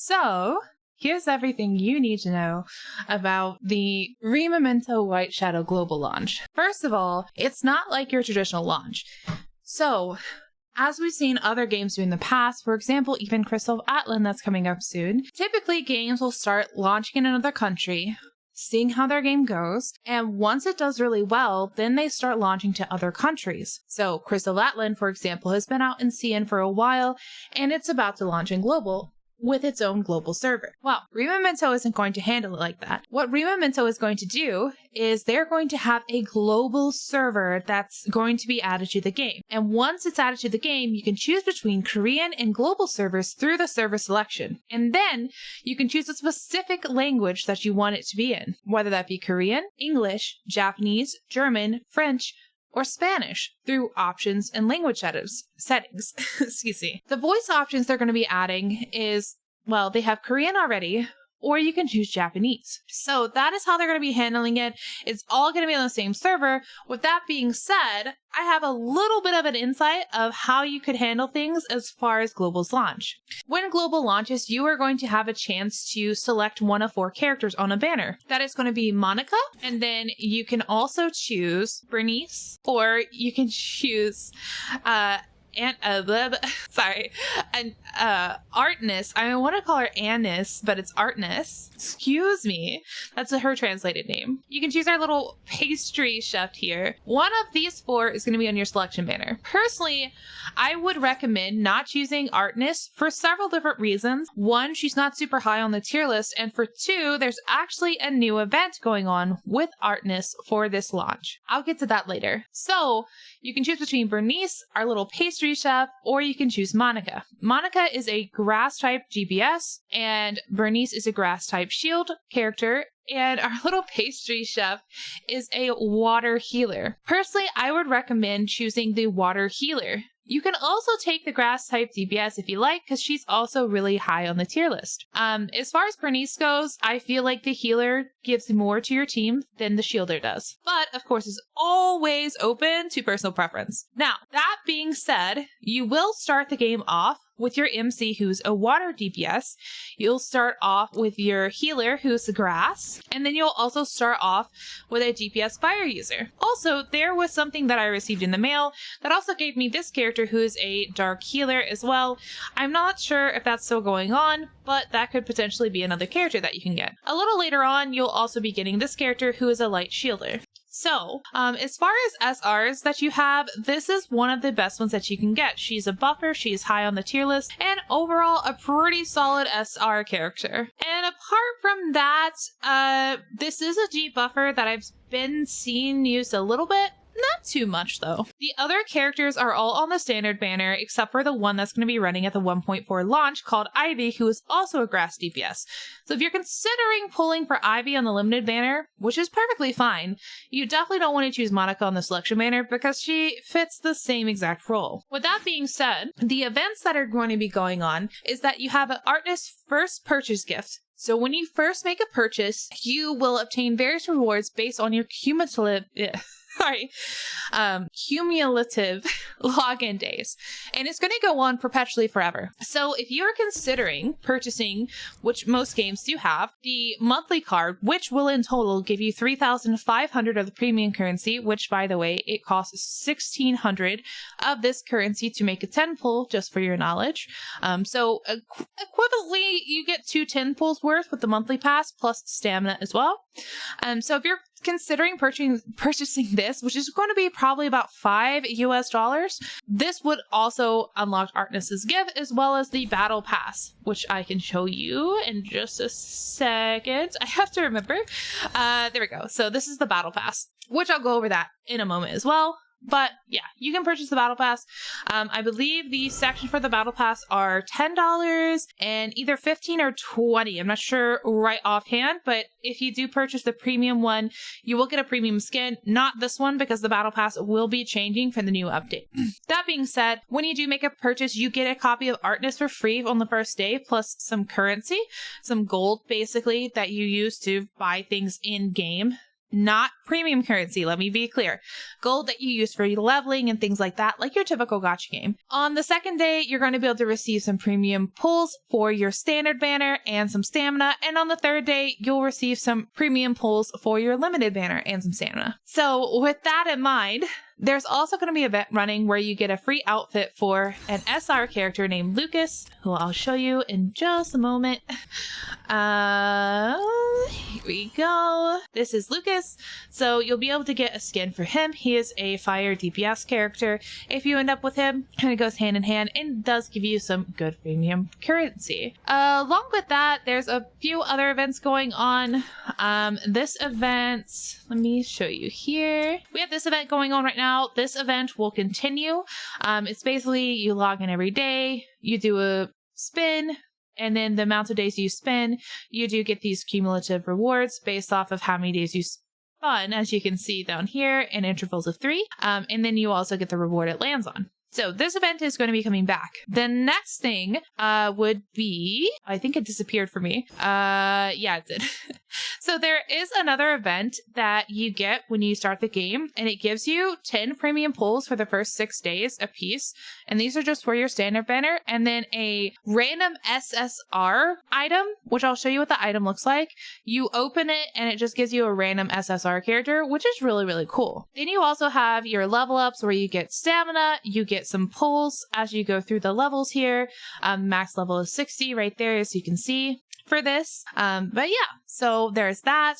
So, here's everything you need to know about the Rememento White Shadow global launch. First of all, it's not like your traditional launch. So, as we've seen other games do in the past, for example, even Crystal Atlan that's coming up soon, typically games will start launching in another country, seeing how their game goes, and once it does really well, then they start launching to other countries. So Crystal Atlan, for example, has been out in CN for a while, and it's about to launch in global with its own global server. Well, Rememento isn't going to handle it like that. What Rememento is going to do is they're going to have a global server that's going to be added to the game. And once it's added to the game, you can choose between Korean and global servers through the server selection. And then you can choose a specific language that you want it to be in, whether that be Korean, English, Japanese, German, French, or Spanish through options and language settings. Excuse me. The voice options they're going to be adding is, well, they have Korean already, or you can choose Japanese. So that is how they're going to be handling it. It's all going to be on the same server. With that being said, I have a little bit of an insight of how you could handle things as far as Global's launch. When Global launches, you are going to have a chance to select one of 4 characters on a banner. That is going to be Monica, and then you can also choose Bernice, or you can choose Artness. I want to call her Annis, but it's Artness. Excuse me. That's her translated name. You can choose our little pastry chef here. One of these 4 is going to be on your selection banner. Personally, I would recommend not choosing Artness for several different reasons. 1, she's not super high on the tier list, and for 2, there's actually a new event going on with Artness for this launch. I'll get to that later. So, you can choose between Bernice, our little pastry chef, or you can choose Monica. Monica is a grass type GBS, and Bernice is a grass type shield character, and our little pastry chef is a water healer. Personally, I would recommend choosing the water healer. You can also take the grass type DPS if you like, because she's also really high on the tier list. As far as Bernice goes, I feel like the healer gives more to your team than the shielder does. But, of course, it's always open to personal preference. Now, that being said, you will start the game off with your MC, who's a water DPS. You'll start off with your healer, who's the grass, and then you'll also start off with a DPS fire user. Also, there was something that I received in the mail that also gave me this character, who is a dark healer as well. I'm not sure if that's still going on, but that could potentially be another character that you can get. A little later on, you'll also be getting this character, who is a light shielder. So, as far as SRs that you have, this is one of the best ones that you can get. She's a buffer, she's high on the tier list, and overall a pretty solid SR character. And apart from that, this is a G buffer that I've been seeing used a little bit. Not too much, though. The other characters are all on the standard banner, except for the one that's going to be running at the 1.4 launch called Ivy, who is also a grass DPS. So if you're considering pulling for Ivy on the limited banner, which is perfectly fine, you definitely don't want to choose Monica on the selection banner because she fits the same exact role. With that being said, the events that are going to be going on is that you have an Artness first purchase gift. So when you first make a purchase, you will obtain various rewards based on your cumulative login days, and it's going to go on perpetually forever. So if you're considering purchasing, which most games do have, the monthly card, which will in total give you 3,500 of the premium currency, which by the way, it costs 1,600 of this currency to make a 10 pull, just for your knowledge. So equivalently, you get 2 10 pulls worth with the monthly pass plus stamina as well. So if you're considering purchasing this, which is going to be probably about $5 US, this would also unlock Artness's gift as well as the battle pass, which I can show you in just a second. I have to remember. There we go. So this is the battle pass, which I'll go over that in a moment as well. But yeah, you can purchase the battle pass. I believe the sections for the battle pass are $10 and either 15 or 20. I'm not sure right offhand, but if you do purchase the premium one, you will get a premium skin. Not this one, because the battle pass will be changing for the new update. That being said, when you do make a purchase, you get a copy of Artness for free on the first day, plus some currency, some gold basically, that you use to buy things in game. not premium currency. Let me be clear. Gold that you use for leveling and things like that, like your typical gacha game. On the second day, you're going to be able to receive some premium pulls for your standard banner and some stamina. And on the third day, you'll receive some premium pulls for your limited banner and some stamina. So with that in mind, there's also going to be an event running where you get a free outfit for an SR character named Lucas, who I'll show you in just a moment. Here we go. This is Lucas. So you'll be able to get a skin for him. He is a fire DPS character. If you end up with him, kind of goes hand in hand and does give you some good premium currency. Along with that, there's a few other events going on. This event, let me show you here. We have this event going on right now. This event will continue. It's basically you log in every day, you do a spin, and then the amount of days you spin, you do get these cumulative rewards based off of how many days you spun, as you can see down here, in intervals of 3. And then you also get the reward it lands on. So this event is going to be coming back. The next thing would be, I think it disappeared for me. Yeah, it did. So there is another event that you get when you start the game, and it gives you 10 premium pulls for the first 6 days a piece. And these are just for your standard banner, and then a random SSR item, which I'll show you what the item looks like. You open it and it just gives you a random SSR character, which is really, really cool. Then you also have your level ups where you get stamina, you get some pulls as you go through the levels here. Max level is 60 right there, as you can see for this. But yeah, so there's that.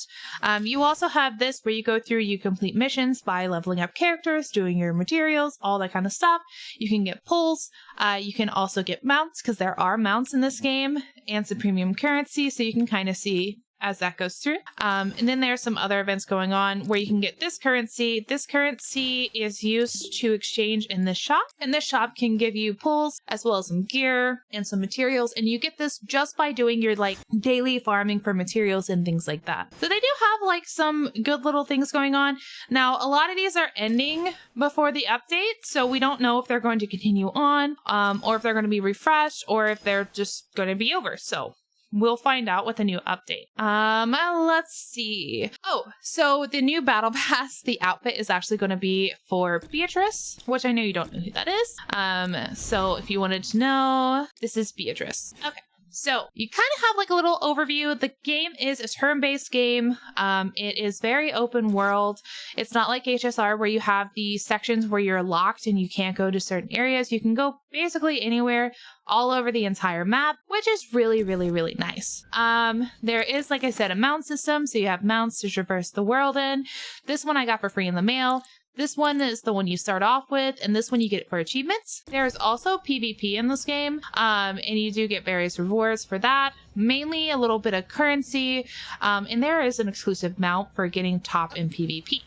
You also have this where you go through, you complete missions by leveling up characters, doing your materials, all that kind of stuff. You can get pulls. You can also get mounts, because there are mounts in this game, and some premium currency, so you can kind of see as that goes through. And then there's some other events going on where you can get this currency. This currency is used to exchange in this shop, and this shop can give you pulls as well as some gear and some materials, and you get this just by doing your like daily farming for materials and things like that. So they do have like some good little things going on. Now, a lot of these are ending before the update, so we don't know if they're going to continue on, or if they're going to be refreshed, or if they're just going to be over. So we'll find out with a new update. Let's see. Oh, so the new battle pass, the outfit is actually going to be for Beatrice, which I know you don't know who that is. So if you wanted to know, this is Beatrice. Okay. So you kind of have like a little overview. The game is a turn-based game. It is very open world. It's not like HSR where you have the sections where you're locked and you can't go to certain areas. You can go basically anywhere all over the entire map, which is really, really, really nice. There is, like I said, a mount system. So you have mounts to traverse the world in. This one I got for free in the mail. This one is the one you start off with, and this one you get for achievements. There's also PvP in this game, and you do get various rewards for that, mainly a little bit of currency, and there is an exclusive mount for getting top in PvP.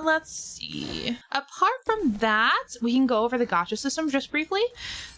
Let's see. Apart from that, we can go over the gacha system just briefly.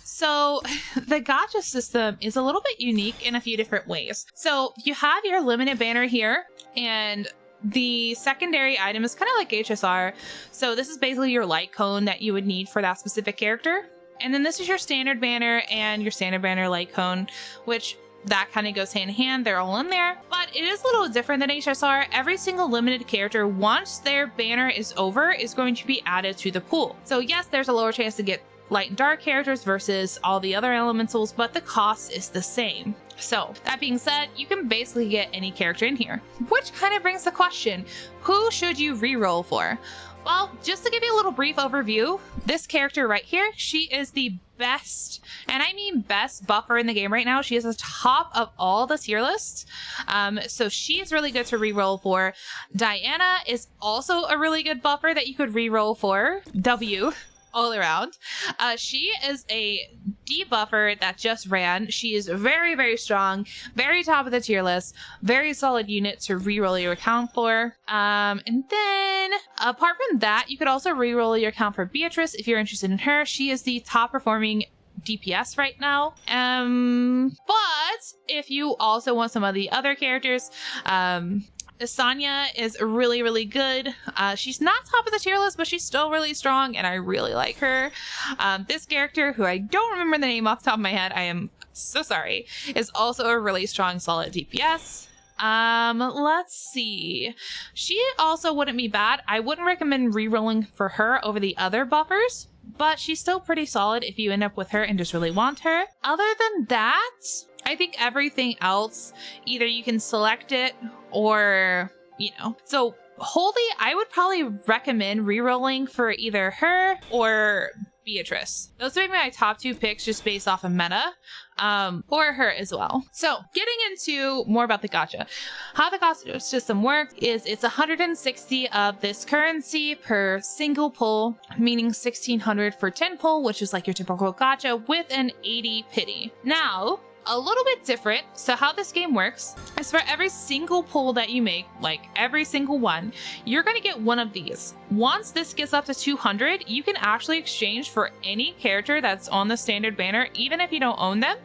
So the gacha system is a little bit unique in a few different ways. So you have your limited banner here, and the secondary item is kind of like HSR. So this is basically your light cone that you would need for that specific character. And then this is your standard banner and your standard banner light cone, which that kind of goes hand in hand. They're all in there, but it is a little different than HSR. Every single limited character, once their banner is over, is going to be added to the pool. So yes, there's a lower chance to get light and dark characters versus all the other elementals, but the cost is the same. So that being said, you can basically get any character in here, which kind of brings the question, who should you reroll for? Well, just to give you a little brief overview, this character right here, she is the best, and I mean best buffer in the game right now. She is the top of all the tier lists. So she is really good to reroll for. Diana is also a really good buffer that you could reroll for. W. All around. She is a debuffer that just ran. She is very, very strong, very top of the tier list, very solid unit to reroll your account for. And then apart from that, you could also reroll your account for Beatrice if you're interested in her. She is the top performing DPS right now. But if you also want some of the other characters, Sonya is really, really good. She's not top of the tier list, but she's still really strong, and I really like her. This character, who I don't remember the name off the top of my head, I am so sorry, is also a really strong, solid DPS. Let's see. She also wouldn't be bad. I wouldn't recommend re-rolling for her over the other buffers, but she's still pretty solid if you end up with her and just really want her. Other than that, I think everything else, either you can select it or, So Holy, I would probably recommend re-rolling for either her or Beatrice. Those would be my top 2 picks just based off of meta, or her as well. So getting into more about the gacha. How the gacha system works is it's 160 of this currency per single pull, meaning 1600 for 10 pull, which is like your typical gacha, with an 80 pity. Now, a little bit different. So how this game works is for every single pull that you make, like every single one, you're going to get one of these. Once this gets up to 200, you can actually exchange for any character that's on the standard banner, even if you don't own them.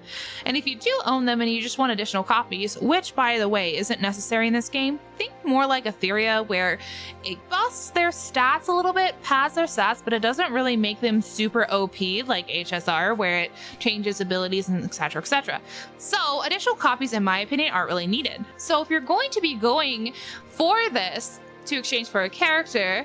And if you do own them and you just want additional copies, which by the way isn't necessary in this game, think more like Etheria, where it busts their stats a little bit, pads their stats, but it doesn't really make them super OP like HSR, where it changes abilities and etc, etc. So additional copies, in my opinion, aren't really needed. So if you're going to be going for this to exchange for a character,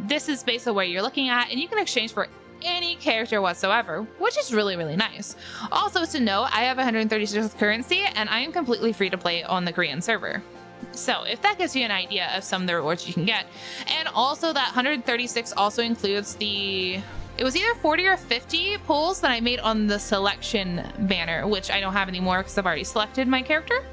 this is basically what you're looking at, and you can exchange for any character whatsoever, which is really, really nice. Also to note, I have 136 currency, and I am completely free to play on the Korean server. So if that gives you an idea of some of the rewards you can get. And also that 136 also includes it was either 40 or 50 pulls that I made on the selection banner, which I don't have anymore because I've already selected my character.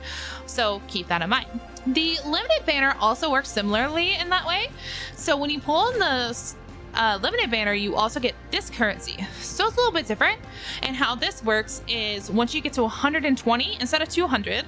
So keep that in mind. The limited banner also works similarly in that way. So when you pull on the limited banner, you also get this currency. So it's a little bit different. And how this works is once you get to 120 instead of 200.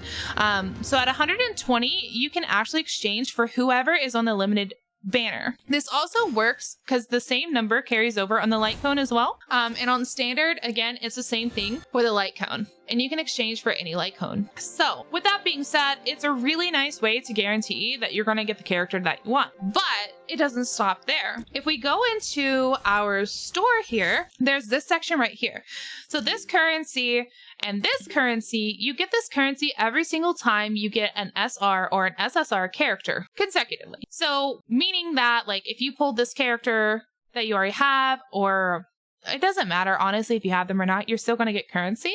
So at 120, you can actually exchange for whoever is on the limited banner. This also works because the same number carries over on the light cone as well. And on standard, again, it's the same thing for the light cone, and you can exchange for any light cone. So with that being said, it's a really nice way to guarantee that you're going to get the character that you want, but it doesn't stop there. If we go into our store here, there's this section right here. So this currency and this currency, you get this currency every single time you get an SR or an SSR character consecutively. So meaning that, like, if you pulled this character that you already have, or it doesn't matter, honestly, if you have them or not, you're still going to get currency.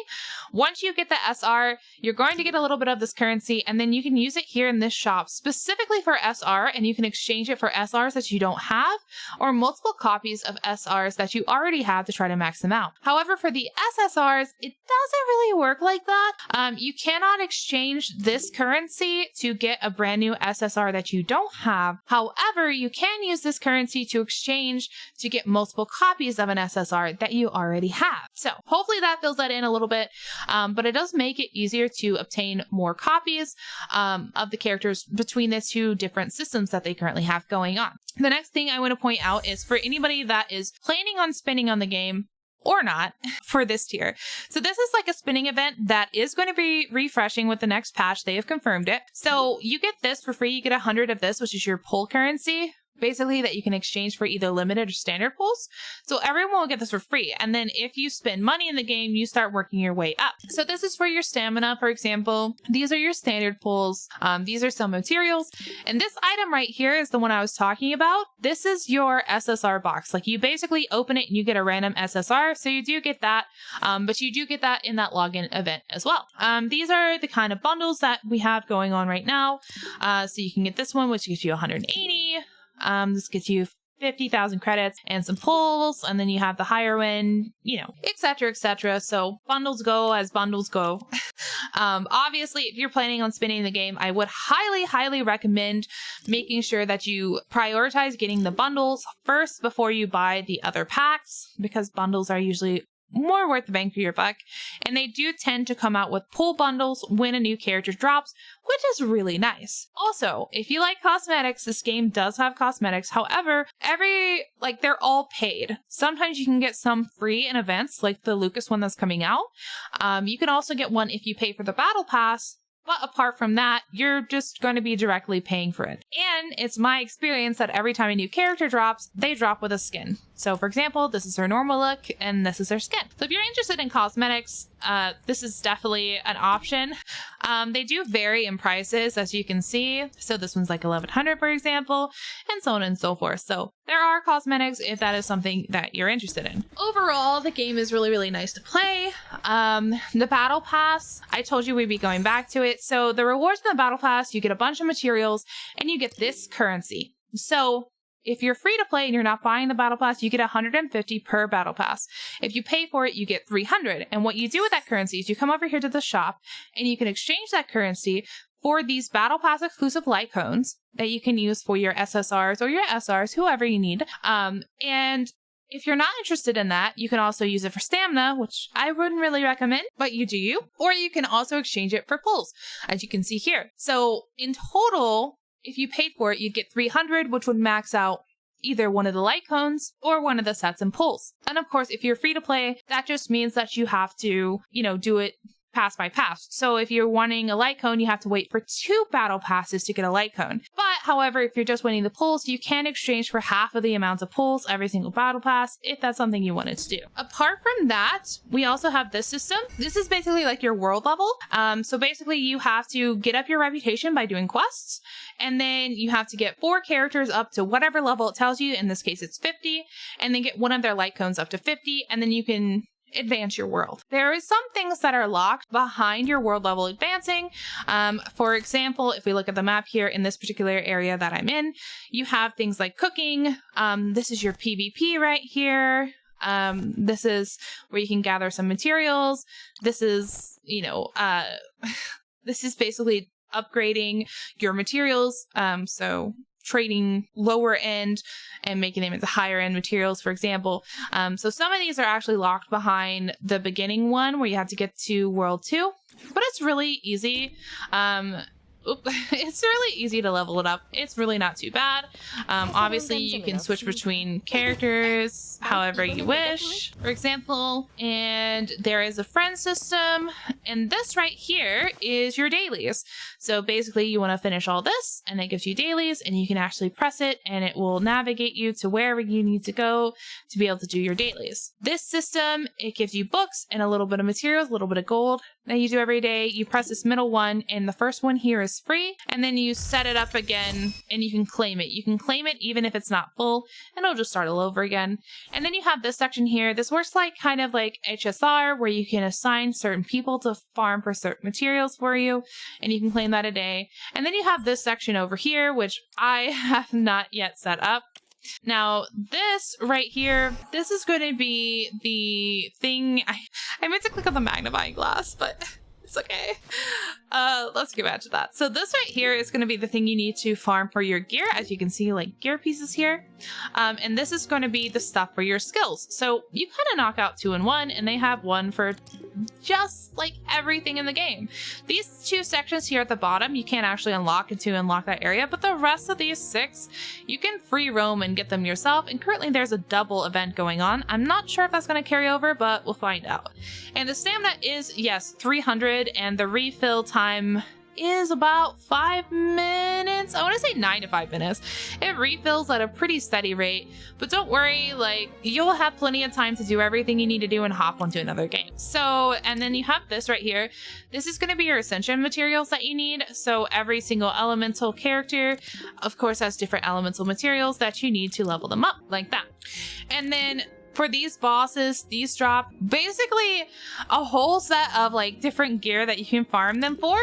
Once you get the SR, you're going to get a little bit of this currency, and then you can use it here in this shop specifically for SR, and you can exchange it for SRs that you don't have, or multiple copies of SRs that you already have to try to max them out. However, for the SSRs, it doesn't really work like that. You cannot exchange this currency to get a brand new SSR that you don't have. However, you can use this currency to exchange to get multiple copies of an SSR that you already have. So hopefully that fills that in a little bit, but it does make it easier to obtain more copies of the characters between the 2 different systems that they currently have going on. The next thing I want to point out is for anybody that is planning on spending on the game or not for this tier. So this is like a spinning event that is going to be refreshing with the next patch. They have confirmed it. So you get this for free. You get 100 of this, which is your pull currency, basically, that you can exchange for either limited or standard pulls. So everyone will get this for free. And then if you spend money in the game, you start working your way up. So this is for your stamina, for example. These are your standard pulls. These are some materials. And this item right here is the one I was talking about. This is your SSR box. Like, you basically open it and you get a random SSR. So you do get that, but you do get that in that login event as well. These are the kind of bundles that we have going on right now. So you can get this one, which gives you 180. This gets you 50,000 credits and some pulls, and then you have the higher end, etc, etc. So bundles go as bundles go. Obviously, if you're planning on spending the game, I would highly recommend making sure that you prioritize getting the bundles first before you buy the other packs, because bundles are usually more worth the bang for your buck, and they do tend to come out with pull bundles when a new character drops, which is really nice. Also, if you like cosmetics, this game does have cosmetics. However, they're all paid. Sometimes you can get some free in events, like the Lucas one that's coming out. You can also get one if you pay for the battle pass. But apart from that, you're just going to be directly paying for it. And it's my experience that every time a new character drops, they drop with a skin. So for example, this is her normal look and this is her skin. So if you're interested in cosmetics, this is definitely an option. They do vary in prices, as you can see. So this one's like 1100, for example, and so on and so forth. So there are cosmetics if that is something that you're interested in. Overall, the game is really, really nice to play. The battle pass, I told you we'd be going back to it. So the rewards in the battle pass, you get a bunch of materials and you get this currency. So if you're free to play and you're not buying the battle pass, you get 150 per battle pass. If you pay for it, you get 300. And what you do with that currency is you come over here to the shop and you can exchange that currency for these battle pass exclusive light cones that you can use for your SSRs or your SRs, whoever you need. And if you're not interested in that, you can also use it for stamina, which I wouldn't really recommend, but you do you. Or you can also exchange it for pulls, as you can see here. So in total, if you paid for it, you'd get 300, which would max out either one of the light cones or one of the sets and pulls. And of course, if you're free to play, that just means that you have to, do it pass by pass. So if you're wanting a light cone, you have to wait for 2 battle passes to get a light cone. But however, if you're just winning the pulls, you can exchange for half of the amount of pulls every single battle pass if that's something you wanted to do. Apart from that, we also have this system. This is basically like your world level. So basically you have to get up your reputation by doing quests, and then you have to get 4 characters up to whatever level it tells you. In this case, it's 50, and then get one of their light cones up to 50, and then you can advance your world. There is some things that are locked behind your world level advancing. For example, if we look at the map here in this particular area that I'm in, you have things like cooking. This is your PvP right here. This is where you can gather some materials. This is, this is basically upgrading your materials. So trading lower end and making them into higher end materials, for example. So some of these are actually locked behind the beginning one where you have to get to world 2, but it's really easy. It's really easy to level it up. It's really not too bad. Obviously, you can switch between characters however you wish, for example, and there is a friend system, and this right here is your dailies. So basically, you want to finish all this, and it gives you dailies, and you can actually press it, and it will navigate you to wherever you need to go to be able to do your dailies. This system, it gives you books and a little bit of materials, a little bit of gold that you do every day. You press this middle one, and the first one here is free, and then you set it up again and you can claim it. You can claim it even if it's not full, and it'll just start all over again. And then you have this section here. This works like kind of like HSR, where you can assign certain people to farm for certain materials for you, and you can claim that a day. And then you have this section over here, which I have not yet set up. Now, this right here, this is going to be the thing. I meant to click on the magnifying glass, but it's okay. Let's get back to that. So this right here is going to be the thing you need to farm for your gear. As you can see, like gear pieces here. And this is going to be the stuff for your skills. So you kind of knock out 2 in 1, and they have one for just like everything in the game. These 2 sections here at the bottom, you can't actually unlock until you unlock that area, but the rest of these 6, you can free roam and get them yourself. And currently there's a double event going on. I'm not sure if that's going to carry over, but we'll find out. And the stamina is, yes, 300, and the refill time is about 5 minutes. I want to say 9 to 5 minutes. It refills at a pretty steady rate, but don't worry, like you'll have plenty of time to do everything you need to do and hop onto another game. So, and then you have this right here. This is going to be your ascension materials that you need. So every single elemental character, of course, has different elemental materials that you need to level them up like that. And then for these bosses, these drop basically a whole set of like different gear that you can farm them for,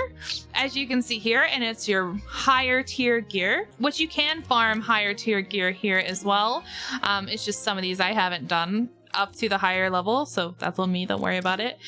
as you can see here, and it's your higher tier gear, which you can farm higher tier gear here as well. It's just some of these I haven't done up to the higher level, so that's on me, don't worry about it.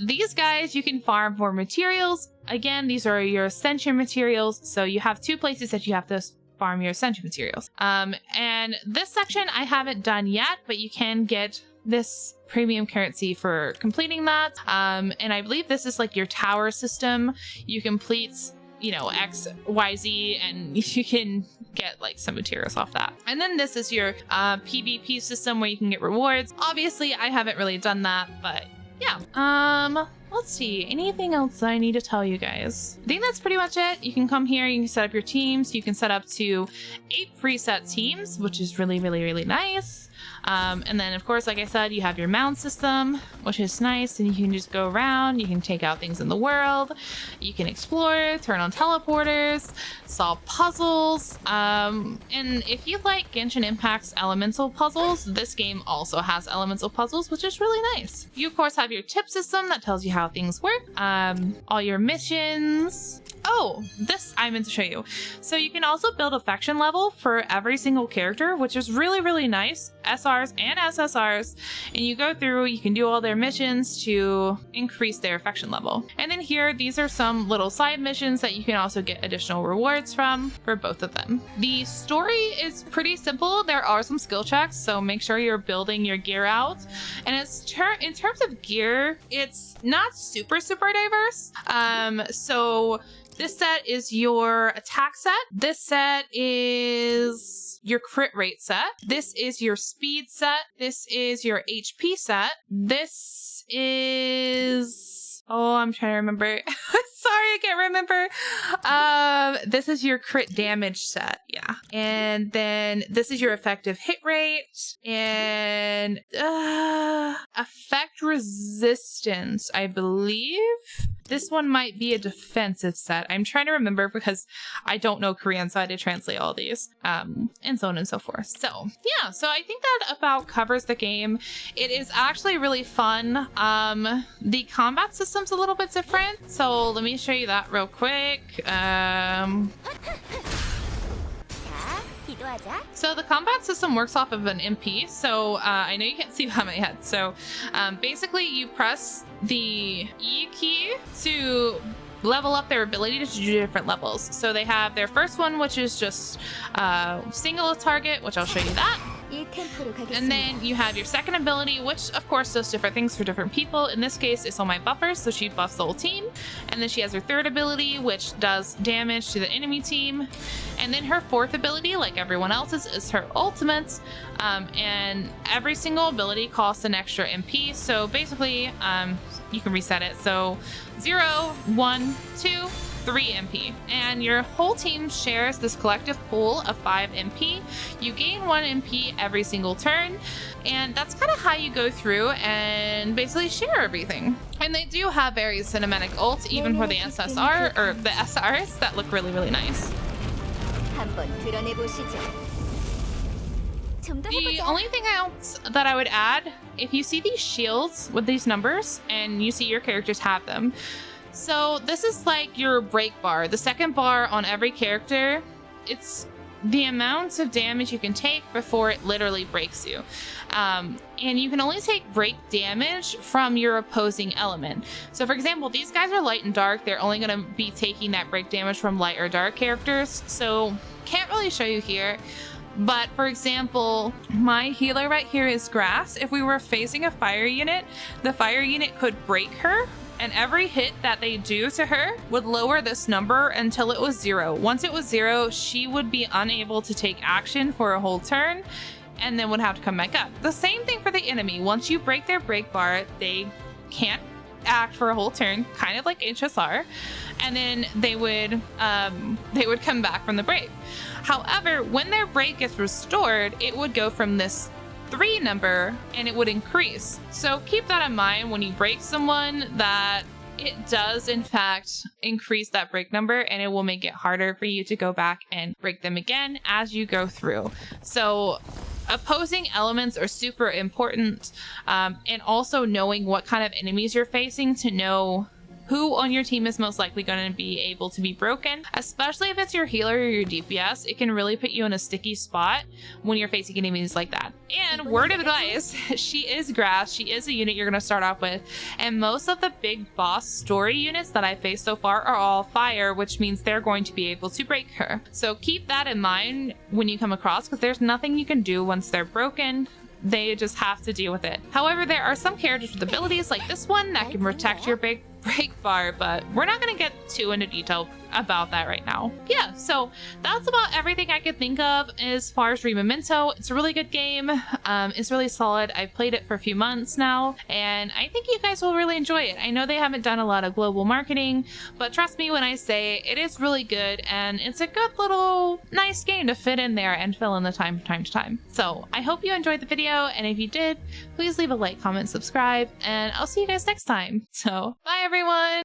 These guys you can farm for materials. Again, these are your ascension materials, so you have 2 places that you have to farm your ascension materials. And this section I haven't done yet, but you can get this premium currency for completing that. And I believe this is like your tower system. You complete, X, Y, Z, and you can get like some materials off that. And then this is your PvP system where you can get rewards. Obviously, I haven't really done that, but yeah. Let's see, anything else I need to tell you guys? I think that's pretty much it. You can come here, you can set up your teams. You can set up to 8 preset teams, which is really, really, really nice. And then, of course, like I said, you have your mound system, which is nice, and you can just go around. You can take out things in the world. You can explore, turn on teleporters, solve puzzles. And if you like Genshin Impact's elemental puzzles, this game also has elemental puzzles, which is really nice. You, of course, have your tip system that tells you how things work. All your missions. Oh, this I meant to show you. So you can also build affection level for every single character, which is really, really nice. SRs and SSRs. And you go through, you can do all their missions to increase their affection level. And then here, these are some little side missions that you can also get additional rewards from for both of them. The story is pretty simple. There are some skill checks, so make sure you're building your gear out. And in terms of gear, it's not super diverse. So this set is your attack set. This set is your crit rate set. This is your speed set. This is your HP set. This is... Oh, I'm trying to remember. Sorry, I can't remember. This is your crit damage set. Yeah. And then this is your effective hit rate and effect resistance, I believe. This one might be a defensive set. I'm trying to remember because I don't know Korean, so I had to translate all these, and so on and so forth. So yeah, so I think that about covers the game. It is actually really fun. The combat system's a little bit different, so let me show you that real quick. So the combat system works off of an MP. So I know you can't see behind my head. So basically you press the E key to level up their ability to do different levels. So they have their first one, which is just single target, which I'll show you that. And then you have your second ability, which of course does different things for different people. In this case, it's on my buffers, so she buffs the whole team. And then she has her third ability, which does damage to the enemy team. And then her fourth ability, like everyone else's, is her ultimate. And every single ability costs an extra MP. So basically, you can reset it. So 0, 1, 2, 3 MP, and your whole team shares this collective pool of 5 MP. You gain 1 MP every single turn, and that's kind of how you go through and basically share everything. And they do have very cinematic ults, even for the SSR or the SRs, that look really, really nice. The only thing else that I would add, if you see these shields with these numbers and you see your characters have them, so this is like your break bar. The second bar on every character, it's the amount of damage you can take before it literally breaks you. And you can only take break damage from your opposing element. So for example, these guys are light and dark. They're only going to be taking that break damage from light or dark characters. So can't really show you here. But for example, my healer right here is grass. If we were facing a fire unit, the fire unit could break her. And every hit that they do to her would lower this number until it was 0. Once it was 0, she would be unable to take action for a whole turn and then would have to come back up. The same thing for the enemy. Once you break their break bar, they can't act for a whole turn, kind of like HSR, and then they would come back from the break. However, when their break gets restored, it would go from this 3 number and it would increase. So keep that in mind when you break someone, that it does in fact increase that break number, and it will make it harder for you to go back and break them again as you go through. So opposing elements are super important, and also knowing what kind of enemies you're facing to know who on your team is most likely going to be able to be broken, especially if it's your healer or your DPS. It can really put you in a sticky spot when you're facing enemies like that. And word of advice, she is grass. She is a unit you're going to start off with. And most of the big boss story units that I faced so far are all fire, which means they're going to be able to break her. So keep that in mind when you come across, because there's nothing you can do once they're broken. They just have to deal with it. However, there are some characters with abilities like this one that can protect your break break far, but we're not going to get too into detail about that right now. Yeah, so that's about everything I could think of as far as Rememento. It's a really good game. It's really solid. I've played it for a few months now, and I think you guys will really enjoy it. I know they haven't done a lot of global marketing, but trust me when I say it is really good, and it's a good little nice game to fit in there and fill in the time from time to time. So I hope you enjoyed the video, and if you did, please leave a like, comment, subscribe, and I'll see you guys next time. So bye everyone!